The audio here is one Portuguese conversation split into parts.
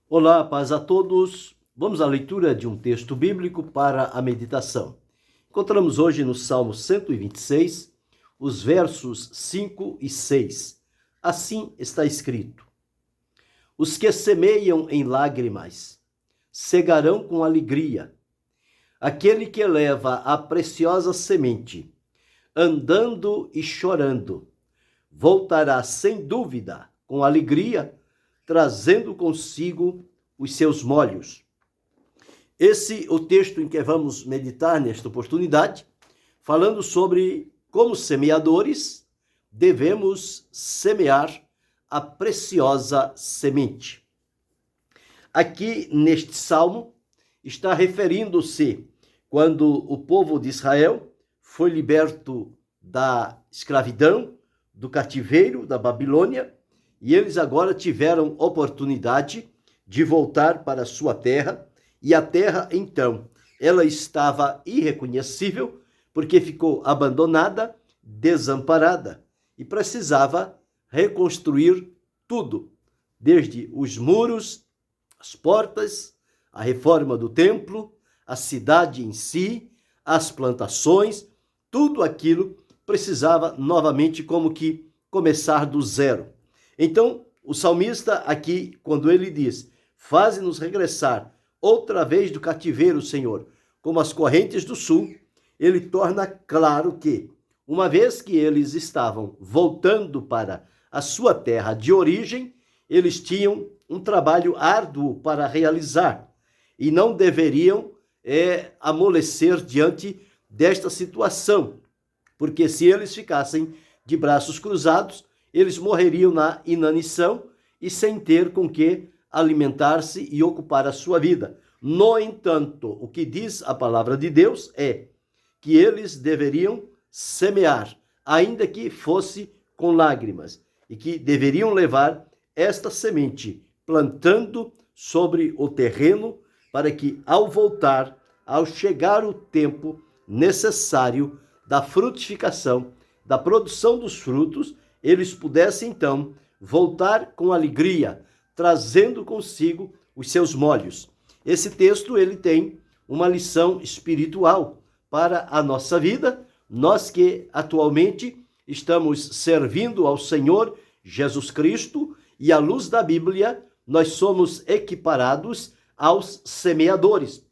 Olá, paz a todos. Vamos à leitura de um texto bíblico para a meditação. Encontramos hoje no Salmo 126, os versos 5 e 6. Assim está escrito: Os que semeiam em lágrimas cegarão com alegria. Aquele que leva a preciosa semente, andando e chorando, voltará sem dúvida com alegria, trazendo consigo os seus molhos. Esse é o texto em que vamos meditar nesta oportunidade, falando sobre como semeadores devemos semear a preciosa semente. Aqui neste salmo está referindo-se quando o povo de Israel foi liberto da escravidão, do cativeiro da Babilônia, e eles agora tiveram oportunidade de voltar para a sua terra, e a terra, então, ela estava irreconhecível, porque ficou abandonada, desamparada, e precisava reconstruir tudo, desde os muros, as portas, a reforma do templo, a cidade em si, as plantações, tudo aquilo precisava novamente como que começar do zero. Então, o salmista aqui, quando ele diz: faze-nos regressar outra vez do cativeiro, Senhor, como as correntes do sul, ele torna claro que, uma vez que eles estavam voltando para a sua terra de origem, eles tinham um trabalho árduo para realizar e não deveriam amolecer diante desta situação, porque se eles ficassem de braços cruzados, eles morreriam na inanição e sem ter com que alimentar-se e ocupar a sua vida. No entanto, o que diz a palavra de Deus é que eles deveriam semear, ainda que fosse com lágrimas, e que deveriam levar esta semente, plantando sobre o terreno, para que ao voltar, ao chegar o tempo necessário da frutificação, da produção dos frutos, eles pudessem então voltar com alegria, trazendo consigo os seus molhos. Esse texto ele tem uma lição espiritual para a nossa vida, nós que atualmente estamos servindo ao Senhor Jesus Cristo, e à luz da Bíblia nós somos equiparados aos semeadores.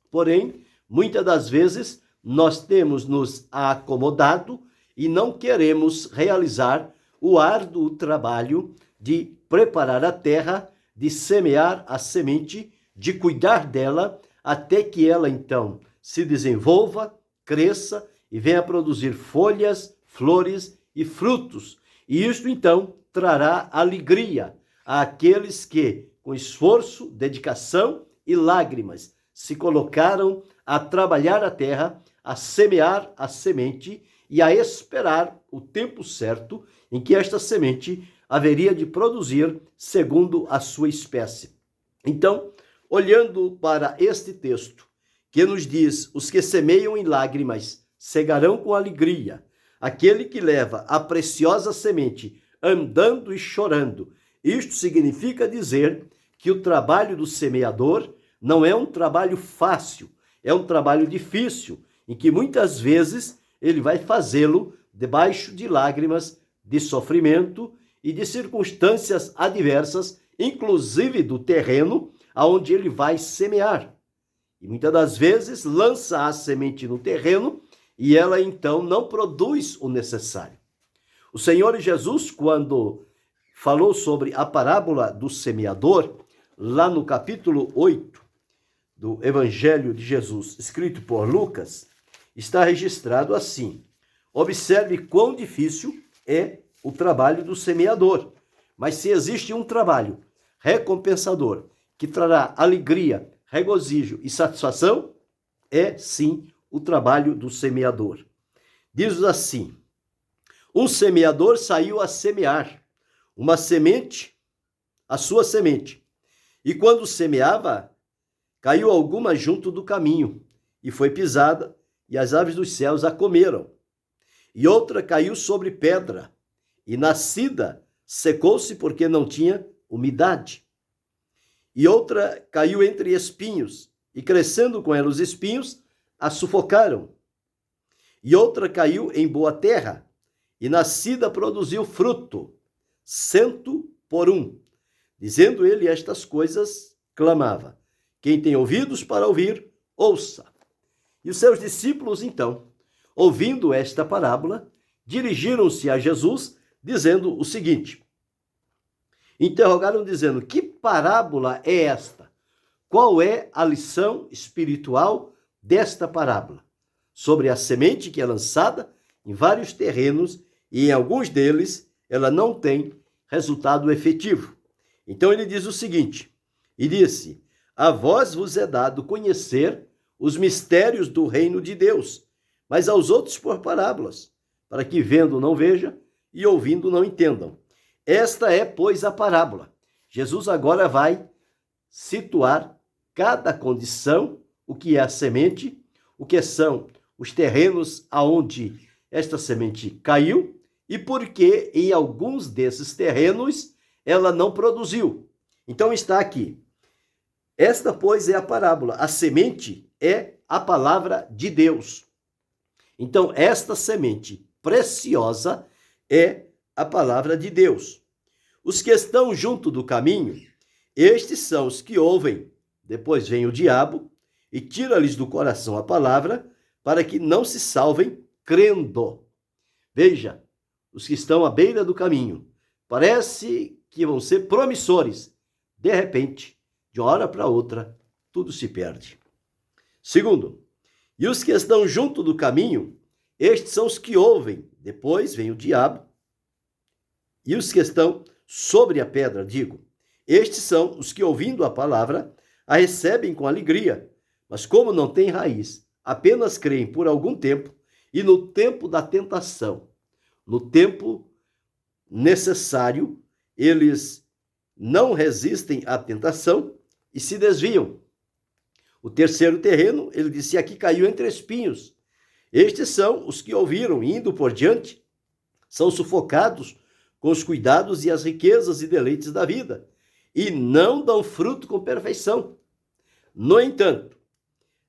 Porém, muitas das vezes nós temos nos acomodado e não queremos realizar o árduo trabalho de preparar a terra, de semear a semente, de cuidar dela, até que ela então se desenvolva, cresça e venha produzir folhas, flores e frutos. E isto então trará alegria àqueles que, com esforço, dedicação e lágrimas, se colocaram a trabalhar a terra, a semear a semente e a esperar o tempo certo em que esta semente haveria de produzir segundo a sua espécie. Então, olhando para este texto, que nos diz: os que semeiam em lágrimas cegarão com alegria, aquele que leva a preciosa semente andando e chorando. Isto significa dizer que o trabalho do semeador não é um trabalho fácil, é um trabalho difícil, em que muitas vezes ele vai fazê-lo debaixo de lágrimas, de sofrimento e de circunstâncias adversas, inclusive do terreno aonde ele vai semear. E muitas das vezes lança a semente no terreno e ela então não produz o necessário. O Senhor Jesus, quando falou sobre a parábola do semeador, lá no capítulo 8 do Evangelho de Jesus, escrito por Lucas, está registrado assim: observe quão difícil é o trabalho do semeador, mas se existe um trabalho recompensador que trará alegria, regozijo e satisfação, é sim o trabalho do semeador. Diz assim: um semeador saiu a semear uma semente, a sua semente, e quando semeava, caiu alguma junto do caminho, e foi pisada, e as aves dos céus a comeram. E outra caiu sobre pedra, e nascida secou-se porque não tinha umidade. E outra caiu entre espinhos, e crescendo com ela os espinhos, a sufocaram. E outra caiu em boa terra, e nascida produziu fruto, 100 por 1. Dizendo ele estas coisas, clamava: quem tem ouvidos para ouvir, ouça. E os seus discípulos, então, ouvindo esta parábola, dirigiram-se a Jesus, dizendo o seguinte: interrogaram dizendo: que parábola é esta? Qual é a lição espiritual desta parábola? Sobre a semente que é lançada em vários terrenos e em alguns deles ela não tem resultado efetivo. Então ele diz o seguinte, e disse: a vós vos é dado conhecer os mistérios do reino de Deus, mas aos outros por parábolas, para que vendo não vejam e ouvindo não entendam. Esta é, pois, a parábola. Jesus agora vai situar cada condição, o que é a semente, o que são os terrenos aonde esta semente caiu e por que em alguns desses terrenos ela não produziu. Então está aqui. Esta, pois, é a parábola. A semente é a palavra de Deus. Então, esta semente preciosa é a palavra de Deus. Os que estão junto do caminho, estes são os que ouvem. Depois vem o diabo e tira-lhes do coração a palavra, para que não se salvem crendo. Veja, os que estão à beira do caminho, parece que vão ser promissores. De repente, de uma hora para outra, tudo se perde. Segundo, e os que estão junto do caminho, estes são os que ouvem. Depois vem o diabo. E os que estão sobre a pedra, digo, estes são os que, ouvindo a palavra, a recebem com alegria, mas como não têm raiz, apenas creem por algum tempo, e no tempo da tentação, no tempo necessário, eles não resistem à tentação e se desviam. O terceiro terreno, ele disse, aqui caiu entre espinhos. Estes são os que ouviram, indo por diante, são sufocados com os cuidados e as riquezas e deleites da vida, e não dão fruto com perfeição. No entanto,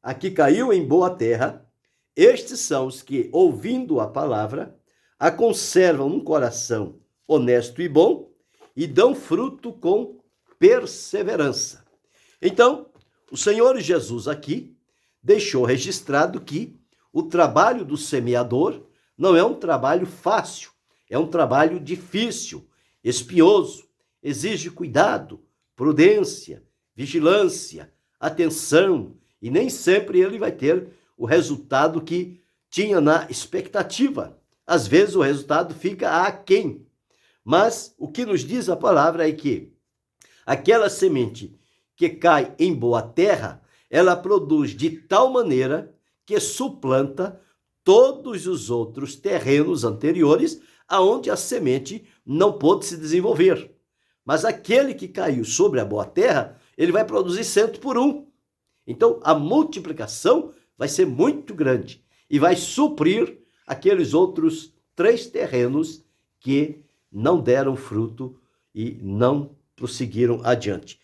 aqui caiu em boa terra, estes são os que, ouvindo a palavra, a conservam num coração honesto e bom, e dão fruto com perseverança. Então, o Senhor Jesus aqui deixou registrado que o trabalho do semeador não é um trabalho fácil, é um trabalho difícil, espinhoso, exige cuidado, prudência, vigilância, atenção, e nem sempre ele vai ter o resultado que tinha na expectativa. Às vezes o resultado fica aquém. Mas o que nos diz a palavra é que aquela semente que cai em boa terra, ela produz de tal maneira que suplanta todos os outros terrenos anteriores aonde a semente não pôde se desenvolver. Mas aquele que caiu sobre a boa terra, ele vai produzir 100 por 1. Então, a multiplicação vai ser muito grande e vai suprir aqueles outros 3 terrenos que não deram fruto e não prosseguiram adiante.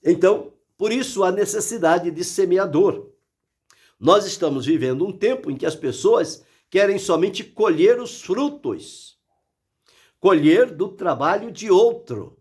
Então, por isso a necessidade de semeador. Nós estamos vivendo um tempo em que as pessoas querem somente colher os frutos, colher do trabalho de outro.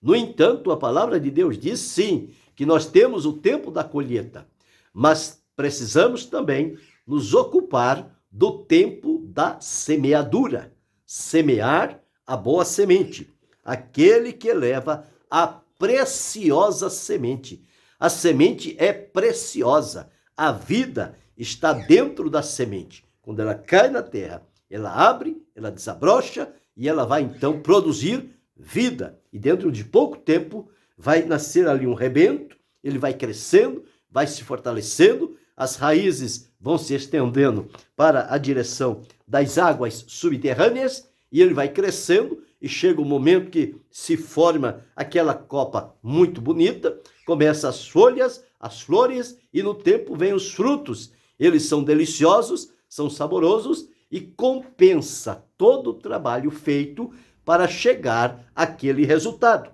No entanto, a palavra de Deus diz sim, que nós temos o tempo da colheita, mas precisamos também nos ocupar do tempo da semeadura. Semear a boa semente, aquele que leva a preciosa semente. A semente é preciosa, a vida está dentro da semente. Quando ela cai na terra, ela abre, ela desabrocha e ela vai então produzir vida. E dentro de pouco tempo vai nascer ali um rebento, ele vai crescendo, vai se fortalecendo, as raízes vão se estendendo para a direção das águas subterrâneas e ele vai crescendo e chega o momento que se forma aquela copa muito bonita, começa as folhas, as flores e no tempo vem os frutos. Eles são deliciosos, são saborosos e compensa todo o trabalho feito para chegar àquele resultado.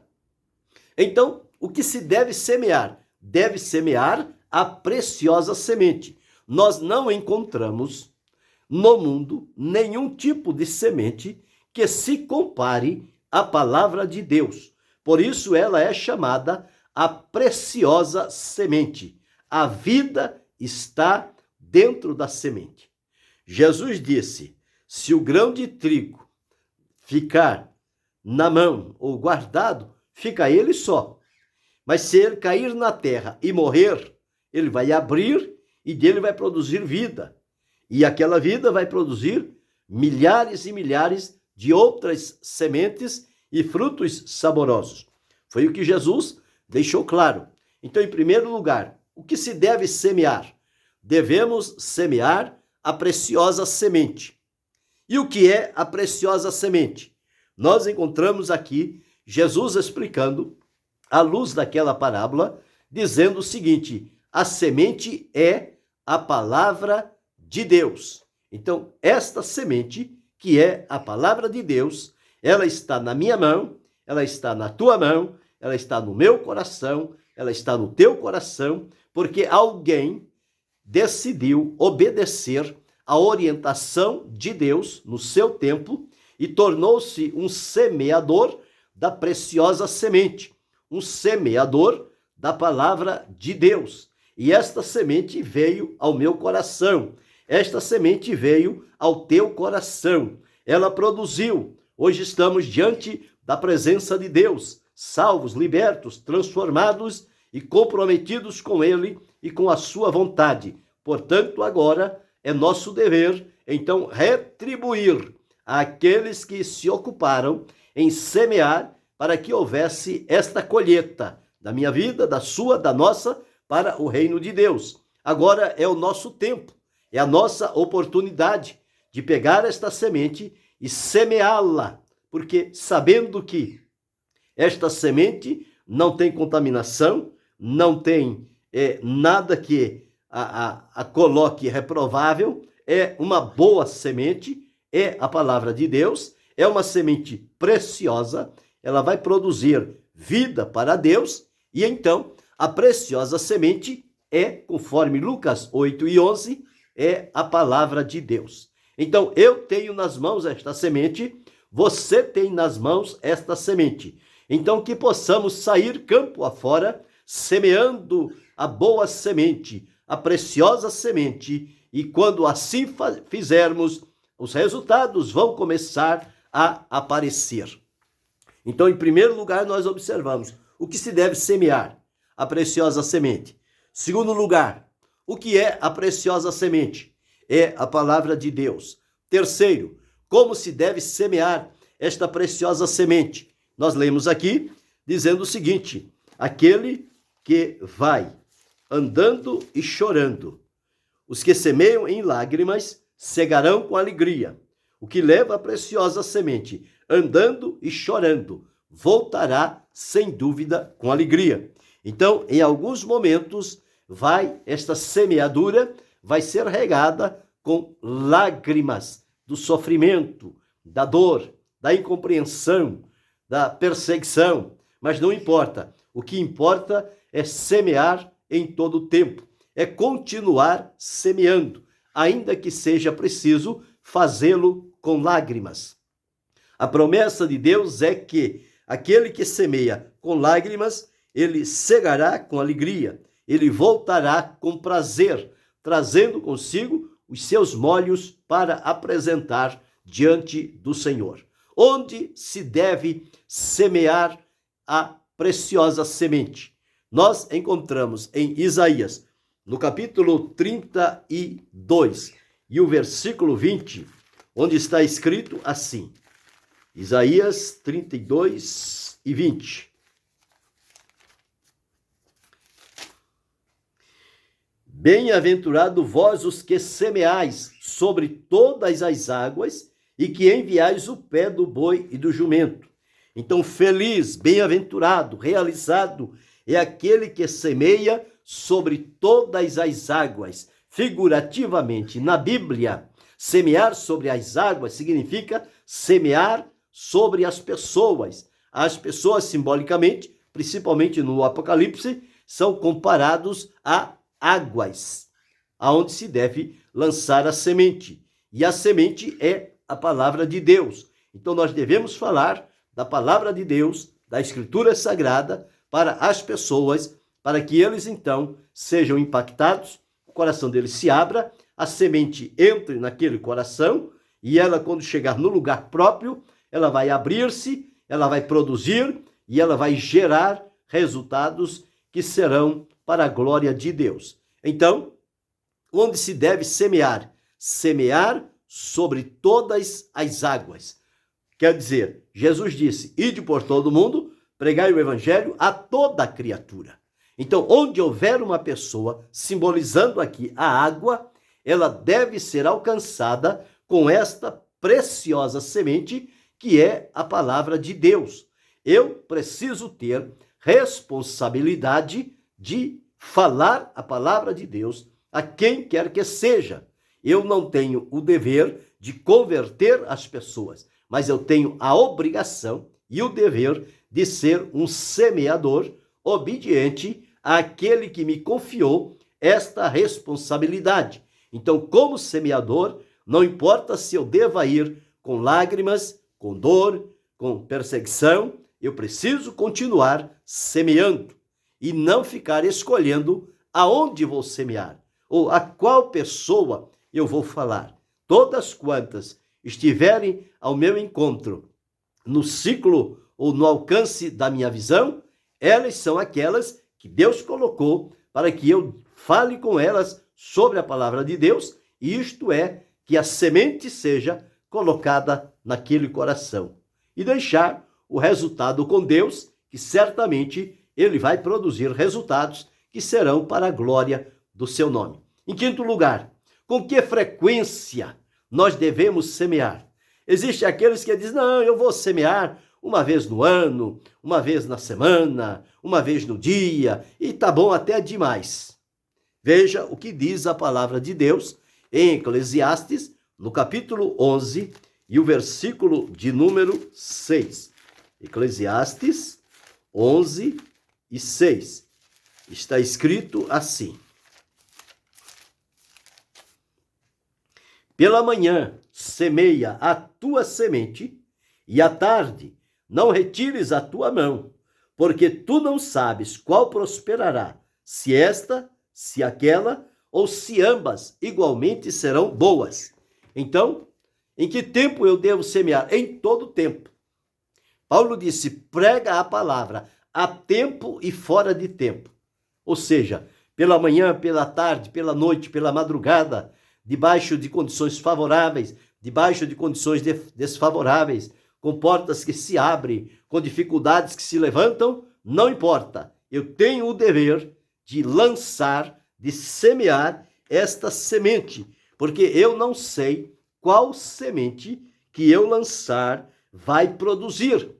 Então, o que se deve semear? Deve semear a preciosa semente. Nós não encontramos no mundo nenhum tipo de semente que se compare à palavra de Deus. Por isso ela é chamada a preciosa semente. A vida está dentro da semente. Jesus disse: se o grão de trigo ficar na mão ou guardado, fica ele só. Mas se ele cair na terra e morrer, ele vai abrir e dele vai produzir vida. E aquela vida vai produzir milhares e milhares de outras sementes e frutos saborosos. Foi o que Jesus deixou claro. Então, em primeiro lugar, o que se deve semear? Devemos semear a preciosa semente. E o que é a preciosa semente? Nós encontramos aqui Jesus explicando, à luz daquela parábola, dizendo o seguinte: a semente é a palavra de Deus. Então, esta semente, que é a palavra de Deus, ela está na minha mão, ela está na tua mão, ela está no meu coração, ela está no teu coração, porque alguém decidiu obedecer à orientação de Deus no seu tempo e tornou-se um semeador da preciosa semente, um semeador da palavra de Deus. E esta semente veio ao meu coração, esta semente veio ao teu coração, ela produziu. Hoje estamos diante da presença de Deus, salvos, libertos, transformados e comprometidos com Ele e com a sua vontade. Portanto, agora é nosso dever, então, retribuir àqueles que se ocuparam em semear para que houvesse esta colheita da minha vida, da sua, da nossa, para o reino de Deus. Agora é o nosso tempo, é a nossa oportunidade de pegar esta semente e semeá-la, porque sabendo que esta semente não tem contaminação, não tem nada que a coloque reprovável, é uma boa semente, é a palavra de Deus, é uma semente preciosa, ela vai produzir vida para Deus, e então a preciosa semente é, conforme Lucas 8:11, é a palavra de Deus. Então, eu tenho nas mãos esta semente, você tem nas mãos esta semente. Então, que possamos sair campo afora, semeando a boa semente, a preciosa semente, e quando assim fizermos, os resultados vão começar a aparecer. Então, em primeiro lugar, nós observamos o que se deve semear, a preciosa semente. Segundo lugar, o que é a preciosa semente? É a palavra de Deus. Terceiro, como se deve semear esta preciosa semente? Nós lemos aqui dizendo o seguinte: aquele que vai andando e chorando, os que semeiam em lágrimas cegarão com alegria. O que leva a preciosa semente andando e chorando voltará sem dúvida com alegria. Então, em alguns momentos, esta semeadura vai ser regada com lágrimas do sofrimento, da dor, da incompreensão, da perseguição, mas não importa. O que importa é semear em todo o tempo, é continuar semeando, ainda que seja preciso fazê-lo com lágrimas. A promessa de Deus é que aquele que semeia com lágrimas, ele cegará com alegria, ele voltará com prazer, trazendo consigo os seus molhos para apresentar diante do Senhor. Onde se deve semear a preciosa semente? Nós encontramos em Isaías, no capítulo 32, e o versículo 20, onde está escrito assim, Isaías 32 e 20. Bem-aventurado vós os que semeais sobre todas as águas e que enviais o pé do boi e do jumento. Então, feliz, bem-aventurado, realizado é aquele que semeia sobre todas as águas. Figurativamente, na Bíblia, semear sobre as águas significa semear sobre as pessoas. As pessoas, simbolicamente, principalmente no Apocalipse, são comparados a águas, aonde se deve lançar a semente. E a semente é a palavra de Deus. Então nós devemos falar da palavra de Deus, da Escritura Sagrada, para as pessoas, para que eles então sejam impactados, o coração deles se abra, a semente entre naquele coração e ela, quando chegar no lugar próprio, ela vai abrir-se, ela vai produzir e ela vai gerar resultados que serão para a glória de Deus. Então, onde se deve semear? Semear sobre todas as águas. Quer dizer, Jesus disse, ide por todo mundo, pregai o evangelho a toda criatura. Então, onde houver uma pessoa, simbolizando aqui a água, ela deve ser alcançada com esta preciosa semente que é a palavra de Deus. Eu preciso ter responsabilidade de falar a palavra de Deus a quem quer que seja. Eu não tenho o dever de converter as pessoas, mas eu tenho a obrigação e o dever de ser um semeador obediente àquele que me confiou esta responsabilidade. Então, como semeador, não importa se eu deva ir com lágrimas, com dor, com perseguição, eu preciso continuar semeando e não ficar escolhendo aonde vou semear ou a qual pessoa eu vou falar. Todas quantas estiverem ao meu encontro no ciclo ou no alcance da minha visão, elas são aquelas que Deus colocou para que eu fale com elas sobre a palavra de Deus, e isto é, que a semente seja colocada naquele coração e deixar o resultado com Deus, que certamente ele vai produzir resultados que serão para a glória do seu nome. Em quinto lugar, com que frequência nós devemos semear? Existem aqueles que dizem, não, eu vou semear uma vez no ano, uma vez na semana, uma vez no dia, e tá bom até demais. Veja o que diz a palavra de Deus em Eclesiastes, no capítulo 11, e o versículo de número 6. Eclesiastes 11 e 6. Está escrito assim: pela manhã semeia a tua semente, e à tarde não retires a tua mão, porque tu não sabes qual prosperará, se esta, se aquela, ou se ambas igualmente serão boas. Então, em que tempo eu devo semear? Em todo tempo. Paulo disse, prega a palavra a tempo e fora de tempo. Ou seja, pela manhã, pela tarde, pela noite, pela madrugada, debaixo de condições favoráveis, debaixo de condições desfavoráveis, com portas que se abrem, com dificuldades que se levantam, não importa. Eu tenho o dever de lançar, de semear esta semente, porque eu não sei qual semente que eu lançar vai produzir.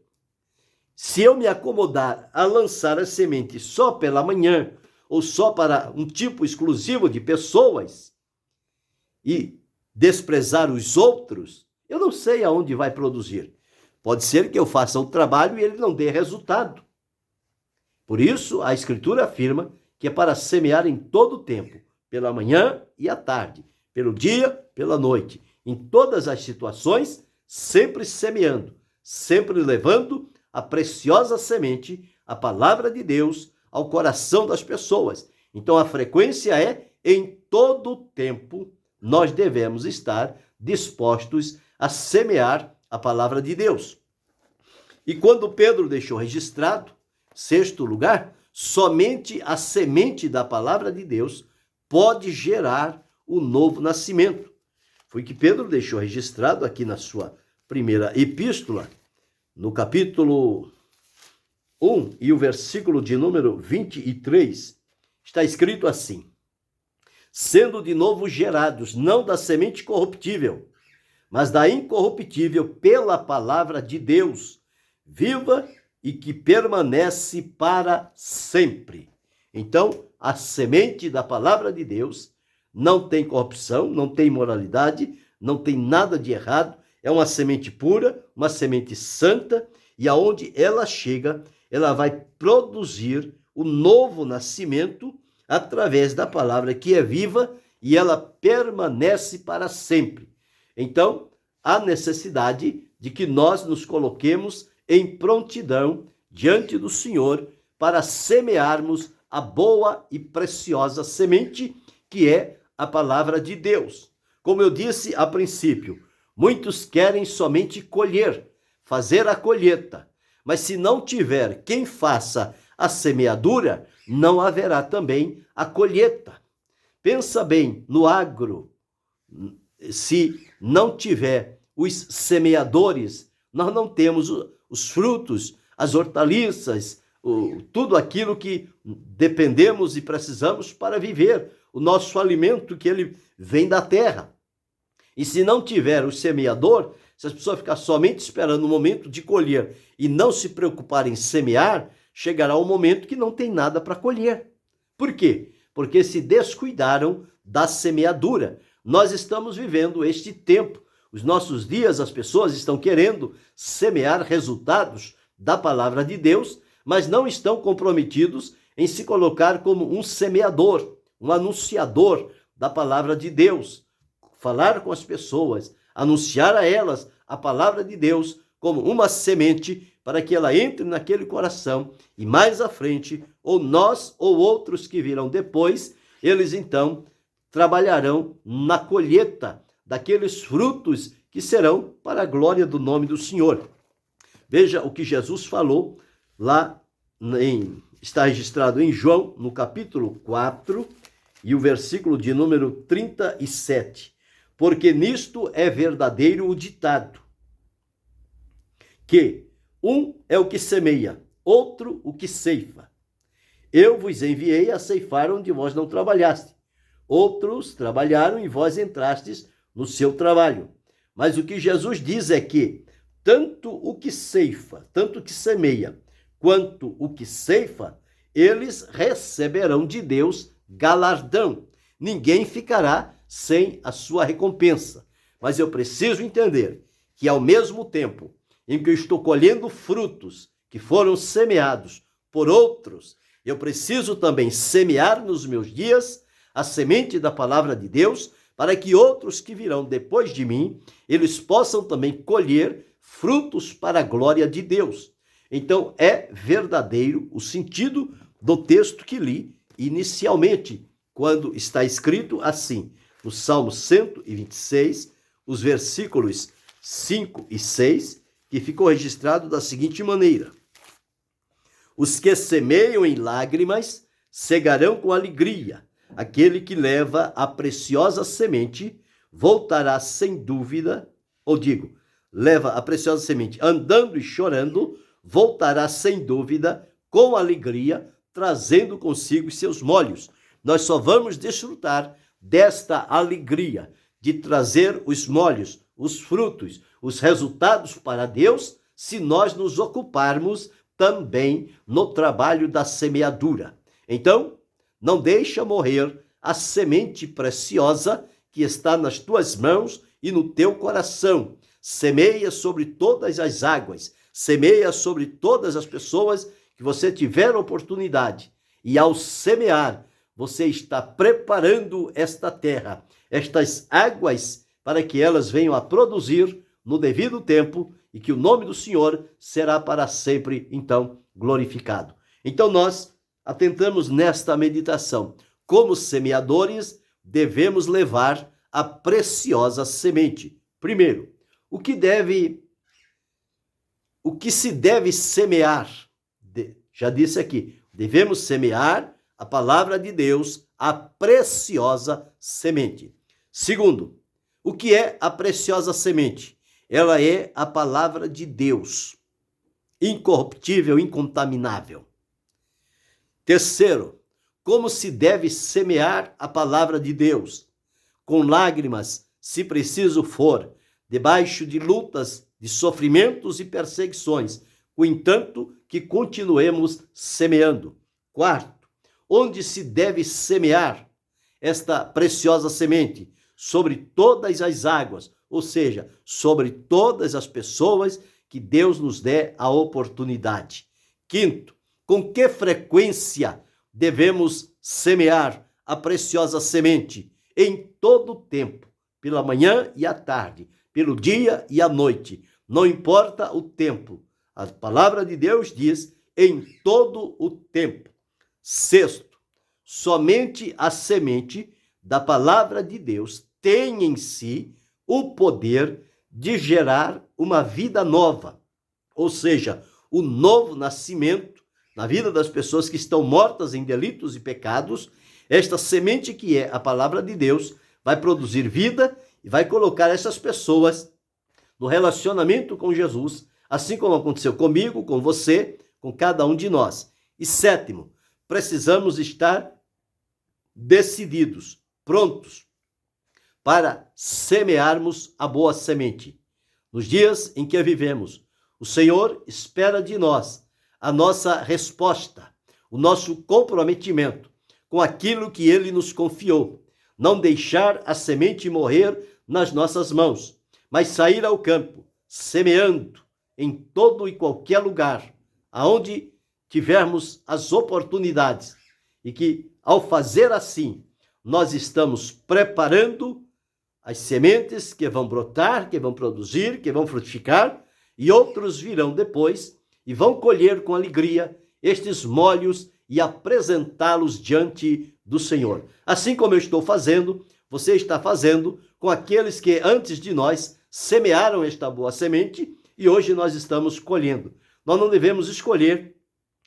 Se eu me acomodar a lançar a semente só pela manhã, ou só para um tipo exclusivo de pessoas, e desprezar os outros, eu não sei aonde vai produzir. Pode ser que eu faça o trabalho e ele não dê resultado. Por isso, a Escritura afirma que é para semear em todo o tempo, pela manhã e à tarde, pelo dia, pela noite, em todas as situações, sempre semeando, sempre levando a preciosa semente, a palavra de Deus, ao coração das pessoas. Então, a frequência é em todo o tempo, nós devemos estar dispostos a semear a palavra de Deus. E quando Pedro deixou registrado, sexto lugar, somente a semente da palavra de Deus pode gerar o novo nascimento. Foi que Pedro deixou registrado aqui na sua primeira epístola, no capítulo 1 e o versículo de número 23, está escrito assim: sendo de novo gerados, não da semente corruptível, mas da incorruptível pela palavra de Deus, viva e que permanece para sempre. Então, a semente da palavra de Deus não tem corrupção, não tem imoralidade, não tem nada de errado, é uma semente pura, uma semente santa, e aonde ela chega, ela vai produzir o novo nascimento através da palavra que é viva e ela permanece para sempre. Então, há necessidade de que nós nos coloquemos em prontidão diante do Senhor para semearmos a boa e preciosa semente que é a palavra de Deus. Como eu disse a princípio, muitos querem somente colher, fazer a colheita, mas se não tiver quem faça a semeadura, não haverá também a colheita. Pensa bem no agro, se não tiver os semeadores, nós não temos os frutos, as hortaliças, tudo aquilo que dependemos e precisamos para viver, o nosso alimento que ele vem da terra. E se não tiver o semeador, se as pessoas ficarem somente esperando o momento de colher e não se preocuparem em semear, chegará um momento que não tem nada para colher. Por quê? Porque se descuidaram da semeadura. Nós estamos vivendo este tempo. Os nossos dias, as pessoas estão querendo semear resultados da palavra de Deus, mas não estão comprometidos em se colocar como um semeador, um anunciador da palavra de Deus. Falar com as pessoas, anunciar a elas a palavra de Deus como uma semente para que ela entre naquele coração e mais à frente, ou nós ou outros que virão depois, eles então trabalharão na colheita daqueles frutos que serão para a glória do nome do Senhor. Veja o que Jesus falou lá, está registrado em João, no capítulo 4, e o versículo de número 37. Porque nisto é verdadeiro o ditado, que um é o que semeia, outro o que ceifa. Eu vos enviei a ceifar onde vós não trabalhaste. Outros trabalharam e vós entrastes no seu trabalho. Mas o que Jesus diz é que tanto o que ceifa, tanto o que semeia, quanto o que ceifa, eles receberão de Deus galardão. Ninguém ficará sem a sua recompensa. Mas eu preciso entender que ao mesmo tempo em que eu estou colhendo frutos que foram semeados por outros, eu preciso também semear nos meus dias a semente da palavra de Deus, para que outros que virão depois de mim, eles possam também colher frutos para a glória de Deus. Então, é verdadeiro o sentido do texto que li inicialmente, quando está escrito assim, no Salmo 126, os versículos 5 e 6, que ficou registrado da seguinte maneira: os que semeiam em lágrimas cegarão com alegria. Aquele que leva a preciosa semente voltará sem dúvida, leva a preciosa semente andando e chorando, voltará sem dúvida com alegria, trazendo consigo os seus molhos. Nós só vamos desfrutar desta alegria de trazer os molhos, os frutos, os resultados para Deus, se nós nos ocuparmos também no trabalho da semeadura. Então, não deixa morrer a semente preciosa que está nas tuas mãos e no teu coração. Semeia sobre todas as águas, semeia sobre todas as pessoas que você tiver oportunidade. E ao semear, você está preparando esta terra, estas águas, para que elas venham a produzir no devido tempo e que o nome do Senhor será para sempre, então, glorificado. Então, nós atentamos nesta meditação. Como semeadores, devemos levar a preciosa semente. Primeiro, o que se deve semear? Já disse aqui, devemos semear a palavra de Deus, a preciosa semente. Segundo, o que é a preciosa semente? Ela é a palavra de Deus, incorruptível, incontaminável. Terceiro, como se deve semear a palavra de Deus? Com lágrimas, se preciso for, debaixo de lutas, de sofrimentos e perseguições, contanto que continuemos semeando. Quarto, onde se deve semear esta preciosa semente? Sobre todas as águas, ou seja, sobre todas as pessoas que Deus nos dê a oportunidade. Quinto, com que frequência devemos semear a preciosa semente? Em todo o tempo, pela manhã e à tarde, pelo dia e à noite. Não importa o tempo. A palavra de Deus diz em todo o tempo. Sexto, somente a semente da palavra de Deus tem em si o poder de gerar uma vida nova, ou seja, o novo nascimento na vida das pessoas que estão mortas em delitos e pecados. Esta semente que é a palavra de Deus vai produzir vida e vai colocar essas pessoas no relacionamento com Jesus, assim como aconteceu comigo, com você, com cada um de nós. E sétimo, precisamos estar decididos, prontos para semearmos a boa semente. Nos dias em que vivemos, o Senhor espera de nós a nossa resposta, o nosso comprometimento com aquilo que Ele nos confiou. Não deixar a semente morrer nas nossas mãos, mas sair ao campo, semeando em todo e qualquer lugar, aonde tivermos as oportunidades. E que, ao fazer assim, nós estamos preparando as sementes que vão brotar, que vão produzir, que vão frutificar, e outros virão depois e vão colher com alegria estes molhos e apresentá-los diante do Senhor. Assim como eu estou fazendo, você está fazendo com aqueles que antes de nós semearam esta boa semente e hoje nós estamos colhendo. Nós não devemos escolher,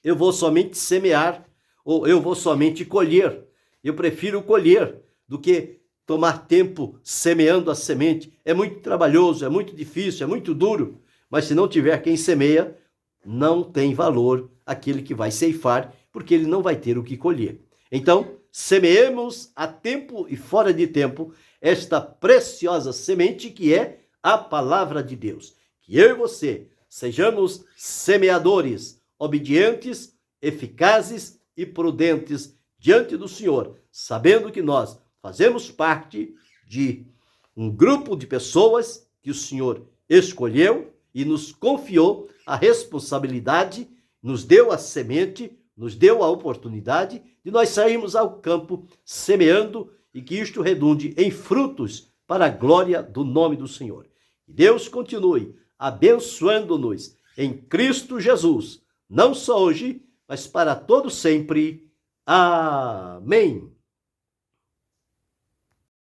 eu vou somente semear ou eu vou somente colher. Eu prefiro colher do que tomar tempo semeando a semente. É muito trabalhoso, é muito difícil, é muito duro, mas se não tiver quem semeia, não tem valor aquele que vai ceifar, porque ele não vai ter o que colher. Então, semeemos a tempo e fora de tempo esta preciosa semente que é a palavra de Deus. Que eu e você sejamos semeadores, obedientes, eficazes e prudentes diante do Senhor, sabendo que nós fazemos parte de um grupo de pessoas que o Senhor escolheu e nos confiou a responsabilidade, nos deu a semente, nos deu a oportunidade de nós sairmos ao campo semeando e que isto redunde em frutos para a glória do nome do Senhor. Que Deus continue abençoando-nos em Cristo Jesus, não só hoje, mas para todo sempre. Amém.